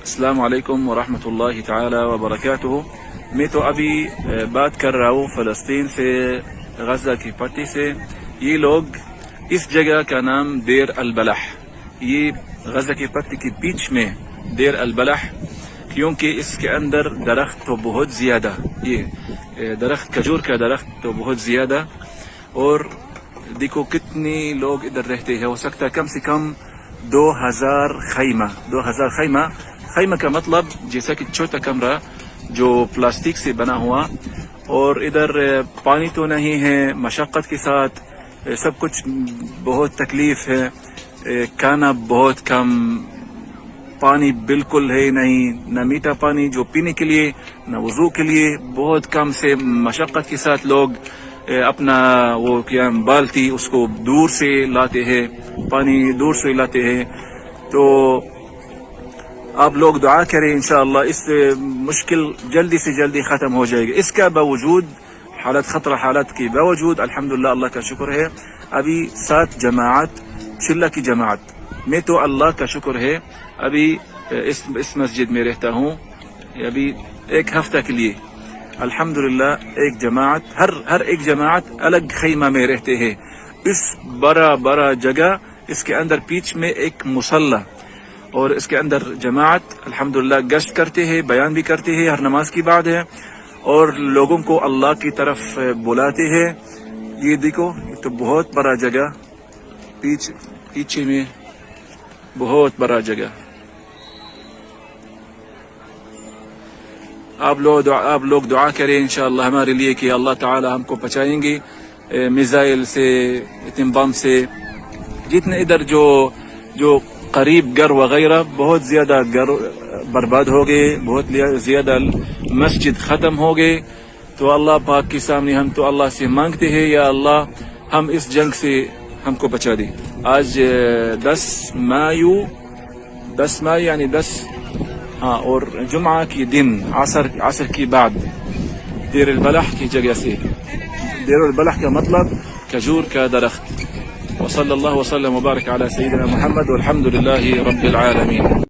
السلام علیکم ورحمۃ اللہ تعالی وبرکاتہ. میں تو ابھی بات کر رہا ہوں فلسطین سے، غزہ کی پٹی سے. یہ لوگ اس جگہ کا نام دیر البلح، یہ غزہ کی پٹی کی بیچ میں دیر البلح، کیونکہ اس کے اندر درخت تو بہت زیادہ، یہ درخت کھجور کا درخت تو بہت زیادہ. اور دیکھو کتنے لوگ ادھر رہتے ہیں، ہو سکتا ہے کم سے کم 2000 خیمہ. خیمہ کا مطلب جیسا کہ چھوٹا کمرہ جو پلاسٹک سے بنا ہوا، اور ادھر پانی تو نہیں ہے، مشقت کے ساتھ سب کچھ بہت تکلیف ہے. کھانا بہت کم، پانی بالکل ہے نہیں، نہ میٹھا پانی جو پینے کے لیے نہ وضو کے لیے، بہت کم سے مشقت کے ساتھ لوگ اپنا وہ کیا بالٹی اس کو دور سے لاتے ہیں، پانی دور سے لاتے ہیں. تو آپ لوگ دعا کریں انشاءاللہ اس مشکل جلدی سے جلدی ختم ہو جائے گا. اس کا باوجود حالت خطرہ، حالت کے باوجود الحمدللہ اللہ کا شکر ہے ابھی 7 جماعت چلہ کی جماعت میں تو اللہ کا شکر ہے ابھی اس مسجد میں رہتا ہوں ابھی 1 ہفتہ کے لیے. الحمدللہ ایک جماعت، ہر ایک جماعت الگ خیمہ میں رہتے ہیں. اس بڑا جگہ، اس کے اندر پیچ میں ایک مصلی، اور اس کے اندر جماعت الحمدللہ گشت کرتے ہیں، بیان بھی کرتے ہیں ہر نماز کی بعد ہے، اور لوگوں کو اللہ کی طرف بلاتے ہیں. یہ دیکھو یہ تو بہت بڑا جگہ، پیچھے میں بہت بڑا جگہ. آپ لوگ دعا کریں انشاءاللہ ہمارے لیے کہ اللہ تعالی ہم کو بچائیں گے میزائل سے، ایٹم بم سے. جتنے ادھر جو قریب گھر وغیرہ بہت زیادہ گھر برباد ہو گئے، بہت زیادہ مسجد ختم ہو گئے. تو اللہ پاک کے سامنے ہم تو اللہ سے مانگتے ہیں یا اللہ ہم اس جنگ سے ہم کو بچا دے. آج 10 مئی یعنی 10 اور جمعہ کی دن عصر کی بعد دیر البلح کی جگہ سے. دیر البلح کا مطلب کھجور کا درخت. وصلی اللہ وسلم وبارک علی سیدنا محمد والحمد للہ رب العالمین.